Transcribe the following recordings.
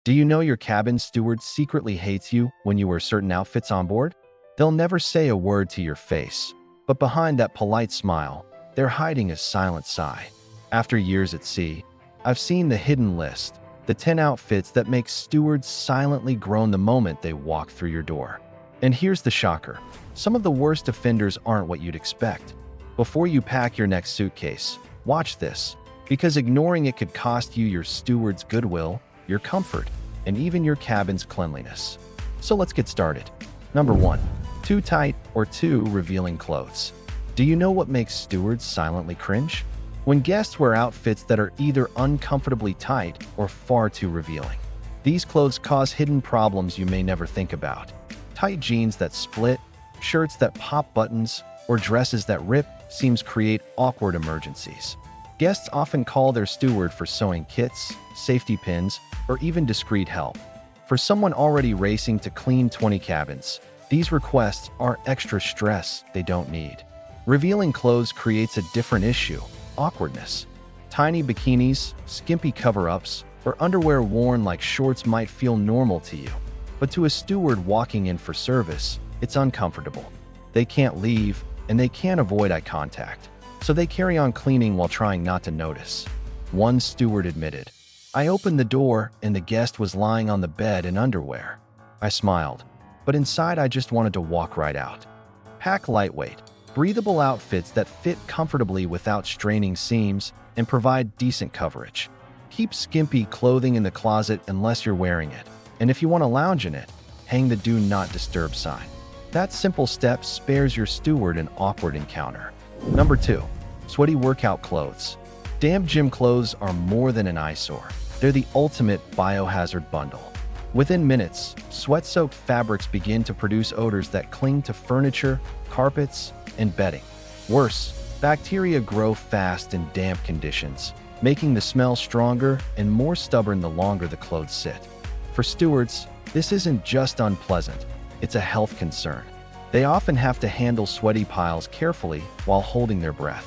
Do you know your cabin steward secretly hates you when you wear certain outfits on board? They'll never say a word to your face, but behind that polite smile, they're hiding a silent sigh. After years at sea, I've seen the hidden list, the 10 outfits that make stewards silently groan the moment they walk through your door. And here's the shocker. Some of the worst offenders aren't what you'd expect. Before you pack your next suitcase, watch this, because ignoring it could cost you your steward's goodwill, your comfort, and even your cabin's cleanliness. So let's get started. Number 1. Too tight or too revealing clothes. Do you know what makes stewards silently cringe? When guests wear outfits that are either uncomfortably tight or far too revealing. These clothes cause hidden problems you may never think about. Tight jeans that split, shirts that pop buttons, or dresses that rip seams create awkward emergencies. Guests often call their steward for sewing kits, safety pins, or even discreet help. For someone already racing to clean 20 cabins, these requests are extra stress they don't need. Revealing clothes creates a different issue: awkwardness. Tiny bikinis, skimpy cover-ups, or underwear worn like shorts might feel normal to you. But to a steward walking in for service, it's uncomfortable. They can't leave, and they can't avoid eye contact. So they carry on cleaning while trying not to notice. One steward admitted, "I opened the door and the guest was lying on the bed in underwear. I smiled, but inside I just wanted to walk right out." Pack lightweight, breathable outfits that fit comfortably without straining seams and provide decent coverage. Keep skimpy clothing in the closet unless you're wearing it. And if you want to lounge in it, hang the "Do Not Disturb" sign. That simple step spares your steward an awkward encounter. Number 2. Sweaty workout clothes. Damp gym clothes are more than an eyesore. They're the ultimate biohazard bundle. Within minutes, sweat-soaked fabrics begin to produce odors that cling to furniture, carpets, and bedding. Worse, bacteria grow fast in damp conditions, making the smell stronger and more stubborn the longer the clothes sit. For stewards, this isn't just unpleasant, it's a health concern. They often have to handle sweaty piles carefully while holding their breath.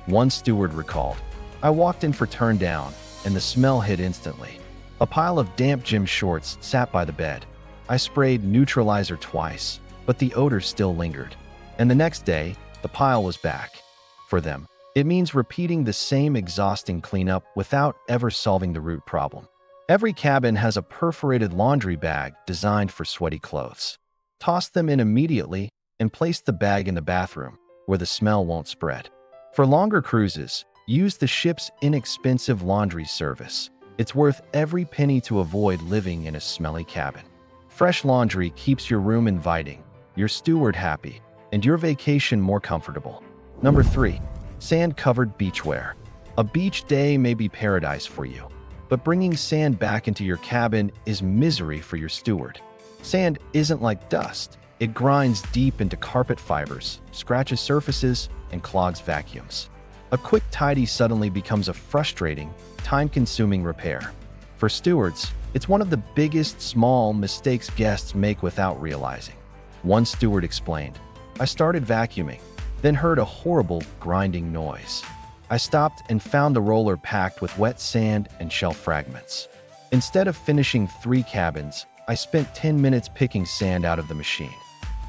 One steward recalled, "I walked in for turn down, and the smell hit instantly. A pile of damp gym shorts sat by the bed. I sprayed neutralizer twice, but the odor still lingered. And the next day, the pile was back." For them, it means repeating the same exhausting cleanup without ever solving the root problem. Every cabin has a perforated laundry bag designed for sweaty clothes. Toss them in immediately and place the bag in the bathroom, where the smell won't spread. For longer cruises, use the ship's inexpensive laundry service. It's worth every penny to avoid living in a smelly cabin. Fresh laundry keeps your room inviting, your steward happy, and your vacation more comfortable. Number 3. Sand-covered beachwear. A beach day may be paradise for you, but bringing sand back into your cabin is misery for your steward. Sand isn't like dust. It grinds deep into carpet fibers, scratches surfaces, and clogs vacuums. A quick tidy suddenly becomes a frustrating, time-consuming repair. For stewards, it's one of the biggest small mistakes guests make without realizing. One steward explained, "I started vacuuming, then heard a horrible grinding noise. I stopped and found the roller packed with wet sand and shell fragments. Instead of finishing 3 cabins, I spent 10 minutes picking sand out of the machine."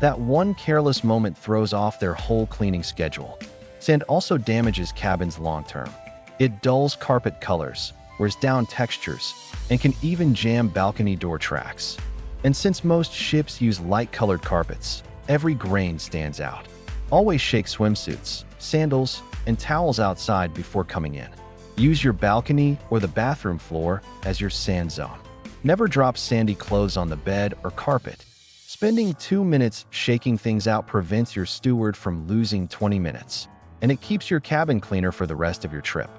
That one careless moment throws off their whole cleaning schedule. Sand also damages cabins long-term. It dulls carpet colors, wears down textures, and can even jam balcony door tracks. And since most ships use light-colored carpets, every grain stands out. Always shake swimsuits, sandals, and towels outside before coming in. Use your balcony or the bathroom floor as your sand zone. Never drop sandy clothes on the bed or carpet. Spending 2 minutes shaking things out prevents your steward from losing 20 minutes, and it keeps your cabin cleaner for the rest of your trip.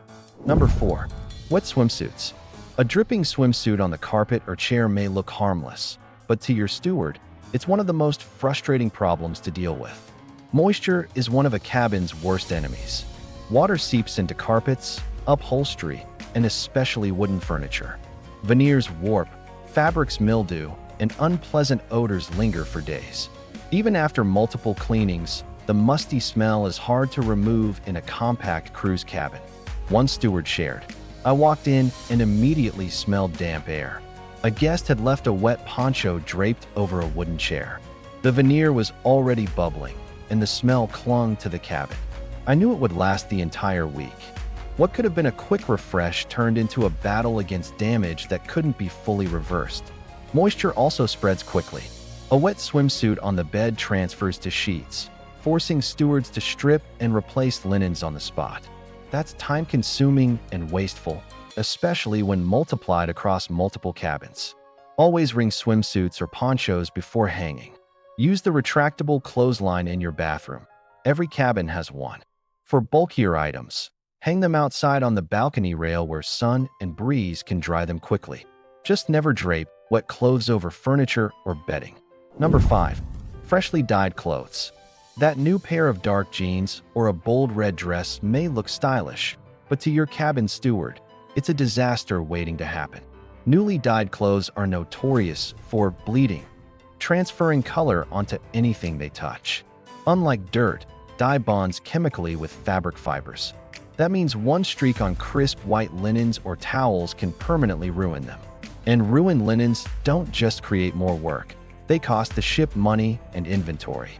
Number 4. Wet swimsuits. A dripping swimsuit on the carpet or chair may look harmless, but to your steward, it's one of the most frustrating problems to deal with. Moisture is one of a cabin's worst enemies. Water seeps into carpets, upholstery, and especially wooden furniture. Veneers warp, fabrics mildew, and unpleasant odors linger for days. Even after multiple cleanings, the musty smell is hard to remove in a compact cruise cabin. One steward shared, "I walked in and immediately smelled damp air. A guest had left a wet poncho draped over a wooden chair. The veneer was already bubbling, and the smell clung to the cabin. I knew it would last the entire week. What could have been a quick refresh turned into a battle against damage that couldn't be fully reversed. Moisture also spreads quickly. A wet swimsuit on the bed transfers to sheets, forcing stewards to strip and replace linens on the spot. That's time-consuming and wasteful, especially when multiplied across multiple cabins. Always wring swimsuits or ponchos before hanging. Use the retractable clothesline in your bathroom. Every cabin has one. For bulkier items, hang them outside on the balcony rail where sun and breeze can dry them quickly. Just never drape wet clothes over furniture or bedding. Number 5. Freshly dyed clothes. That new pair of dark jeans or a bold red dress may look stylish, but to your cabin steward, it's a disaster waiting to happen. Newly dyed clothes are notorious for bleeding, transferring color onto anything they touch. Unlike dirt, dye bonds chemically with fabric fibers. That means one streak on crisp white linens or towels can permanently ruin them. And ruined linens don't just create more work. They cost the ship money and inventory.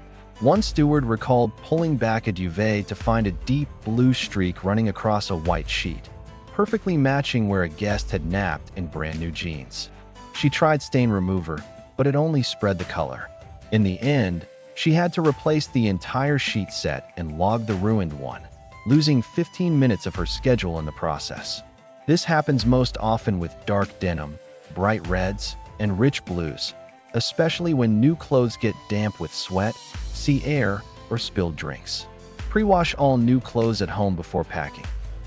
One steward recalled pulling back a duvet to find a deep blue streak running across a white sheet, perfectly matching where a guest had napped in brand new jeans. She tried stain remover, but it only spread the color. In the end, she had to replace the entire sheet set and log the ruined one, losing 15 minutes of her schedule in the process. This happens most often with dark denim, bright reds, and rich blues, especially when new clothes get damp with sweat, sea air, or spilled drinks. Pre-wash all new clothes at home before packing.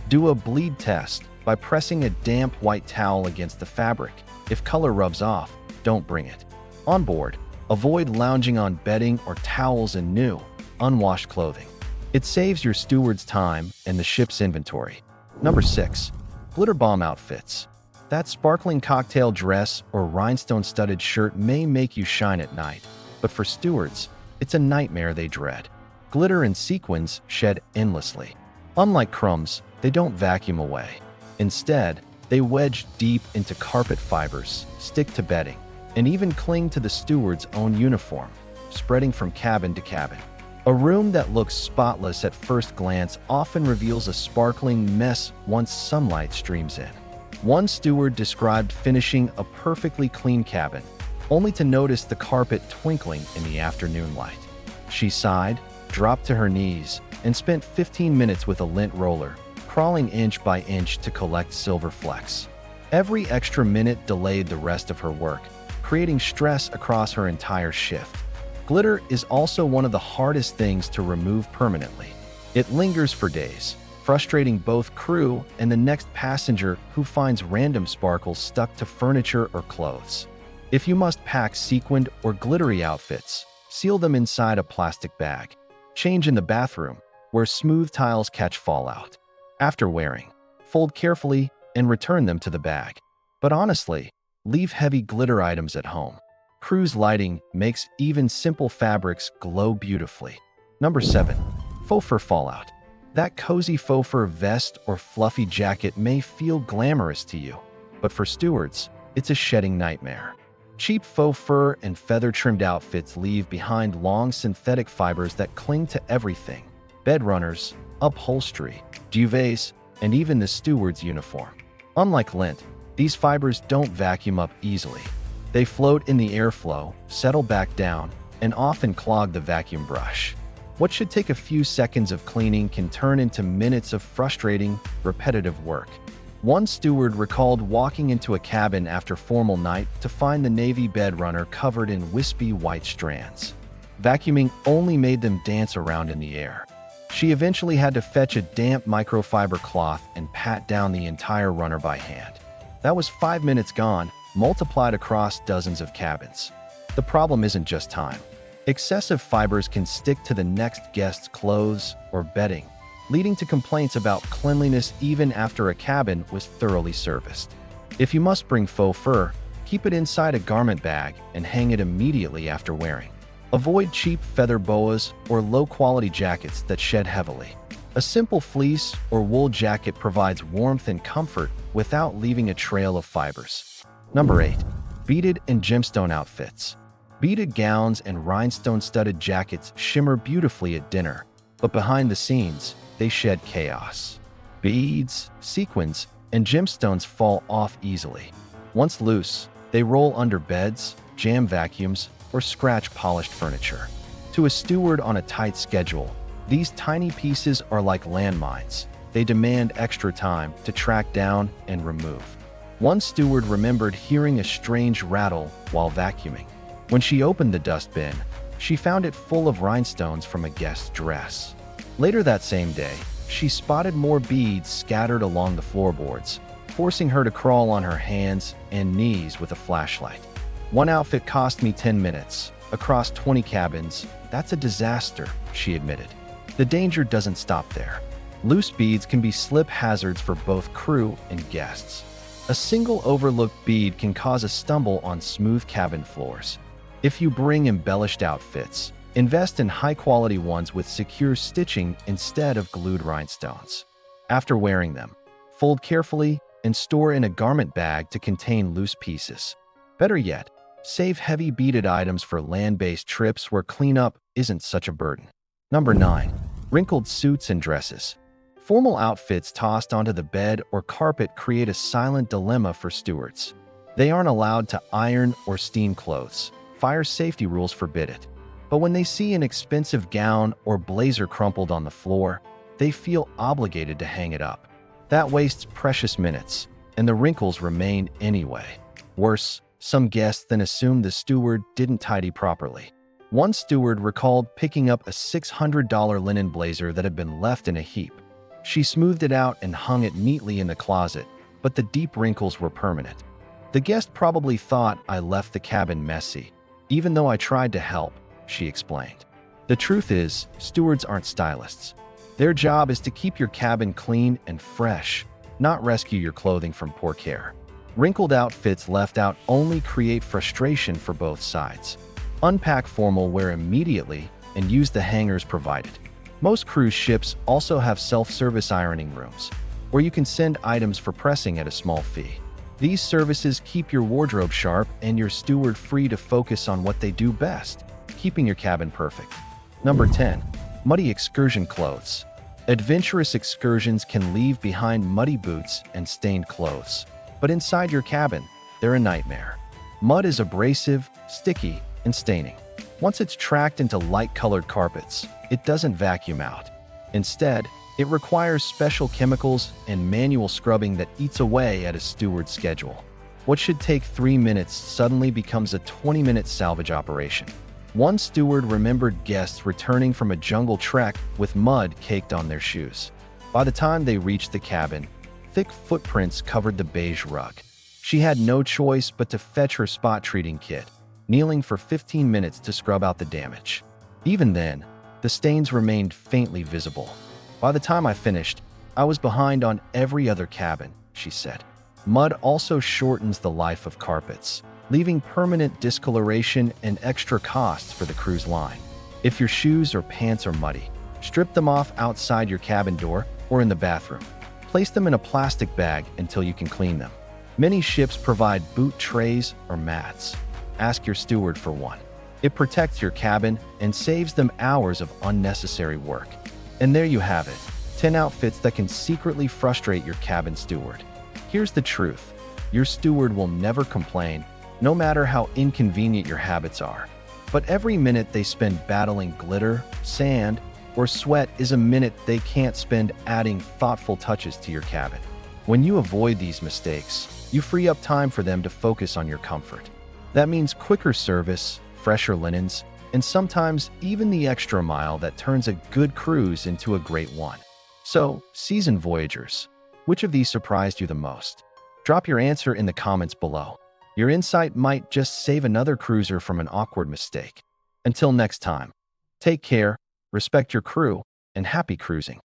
Do a bleed test by pressing a damp white towel against the fabric. If color rubs off, don't bring it. On board, avoid lounging on bedding or towels in new, unwashed clothing. It saves your steward's time and the ship's inventory. Number 6. Glitter bomb outfits. That sparkling cocktail dress or rhinestone-studded shirt may make you shine at night, but for stewards, it's a nightmare they dread. Glitter and sequins shed endlessly. Unlike crumbs, they don't vacuum away. Instead, they wedge deep into carpet fibers, stick to bedding, and even cling to the steward's own uniform, spreading from cabin to cabin. A room that looks spotless at first glance often reveals a sparkling mess once sunlight streams in. One steward described finishing a perfectly clean cabin, only to notice the carpet twinkling in the afternoon light. She sighed, dropped to her knees, and spent 15 minutes with a lint roller, crawling inch by inch to collect silver flecks. Every extra minute delayed the rest of her work, creating stress across her entire shift. Glitter is also one of the hardest things to remove permanently. It lingers for days, frustrating both crew and the next passenger who finds random sparkles stuck to furniture or clothes. If you must pack sequined or glittery outfits, seal them inside a plastic bag. Change in the bathroom, where smooth tiles catch fallout. After wearing, fold carefully and return them to the bag. But honestly, leave heavy glitter items at home. Cruise lighting makes even simple fabrics glow beautifully. Number 7. Faux fur fallout. That cozy faux fur vest or fluffy jacket may feel glamorous to you, but for stewards, it's a shedding nightmare. Cheap faux fur and feather-trimmed outfits leave behind long synthetic fibers that cling to everything: bed runners, upholstery, duvets, and even the steward's uniform. Unlike lint, these fibers don't vacuum up easily. They float in the airflow, settle back down, and often clog the vacuum brush. What should take a few seconds of cleaning can turn into minutes of frustrating, repetitive work. One steward recalled walking into a cabin after formal night to find the navy bed runner covered in wispy white strands. Vacuuming only made them dance around in the air. She eventually had to fetch a damp microfiber cloth and pat down the entire runner by hand. That was 5 minutes gone, multiplied across dozens of cabins. The problem isn't just time. Excessive fibers can stick to the next guest's clothes or bedding, leading to complaints about cleanliness even after a cabin was thoroughly serviced. If you must bring faux fur, keep it inside a garment bag and hang it immediately after wearing. Avoid cheap feather boas or low-quality jackets that shed heavily. A simple fleece or wool jacket provides warmth and comfort without leaving a trail of fibers. Number 8. Beaded and gemstone outfits. Beaded gowns and rhinestone-studded jackets shimmer beautifully at dinner, but behind the scenes, they shed chaos. Beads, sequins, and gemstones fall off easily. Once loose, they roll under beds, jam vacuums, or scratch polished furniture. To a steward on a tight schedule, these tiny pieces are like landmines. They demand extra time to track down and remove. One steward remembered hearing a strange rattle while vacuuming. When she opened the dustbin, she found it full of rhinestones from a guest's dress. Later that same day, she spotted more beads scattered along the floorboards, forcing her to crawl on her hands and knees with a flashlight. One outfit cost me 10 minutes. Across 20 cabins, that's a disaster, she admitted. The danger doesn't stop there. Loose beads can be slip hazards for both crew and guests. A single overlooked bead can cause a stumble on smooth cabin floors. If you bring embellished outfits, invest in high-quality ones with secure stitching instead of glued rhinestones. After wearing them, fold carefully and store in a garment bag to contain loose pieces. Better yet, save heavy beaded items for land-based trips where cleanup isn't such a burden. Number 9. Wrinkled suits and dresses. Formal outfits tossed onto the bed or carpet create a silent dilemma for stewards. They aren't allowed to iron or steam clothes. Fire safety rules forbid it. But when they see an expensive gown or blazer crumpled on the floor, they feel obligated to hang it up. That wastes precious minutes, and the wrinkles remain anyway. Worse, some guests then assume the steward didn't tidy properly. One steward recalled picking up a $600 linen blazer that had been left in a heap. She smoothed it out and hung it neatly in the closet, but the deep wrinkles were permanent. The guest probably thought I left the cabin messy, even though I tried to help, she explained. The truth is, stewards aren't stylists. Their job is to keep your cabin clean and fresh, not rescue your clothing from poor care. Wrinkled outfits left out only create frustration for both sides. Unpack formal wear immediately and use the hangers provided. Most cruise ships also have self-service ironing rooms, where you can send items for pressing at a small fee. These services keep your wardrobe sharp and your steward free to focus on what they do best, keeping your cabin perfect. Number 10. Muddy excursion clothes. Adventurous excursions can leave behind muddy boots and stained clothes. But inside your cabin, they're a nightmare. Mud is abrasive, sticky, and staining. Once it's tracked into light-colored carpets, it doesn't vacuum out. Instead, it requires special chemicals and manual scrubbing that eats away at a steward's schedule. What should take 3 minutes suddenly becomes a 20-minute salvage operation. One steward remembered guests returning from a jungle trek with mud caked on their shoes. By the time they reached the cabin, thick footprints covered the beige rug. She had no choice but to fetch her spot treating kit, kneeling for 15 minutes to scrub out the damage. Even then, the stains remained faintly visible. By the time I finished, I was behind on every other cabin, she said. Mud also shortens the life of carpets, leaving permanent discoloration and extra costs for the cruise line. If your shoes or pants are muddy, strip them off outside your cabin door or in the bathroom. Place them in a plastic bag until you can clean them. Many ships provide boot trays or mats. Ask your steward for one. It protects your cabin and saves them hours of unnecessary work. And there you have it, 10 outfits that can secretly frustrate your cabin steward. Here's the truth. Your steward will never complain, no matter how inconvenient your habits are. But every minute they spend battling glitter, sand, or sweat is a minute they can't spend adding thoughtful touches to your cabin. When you avoid these mistakes, you free up time for them to focus on your comfort. That means quicker service, fresher linens, and sometimes even the extra mile that turns a good cruise into a great one. So, seasoned voyagers, which of these surprised you the most? Drop your answer in the comments below. Your insight might just save another cruiser from an awkward mistake. Until next time, take care, respect your crew, and happy cruising.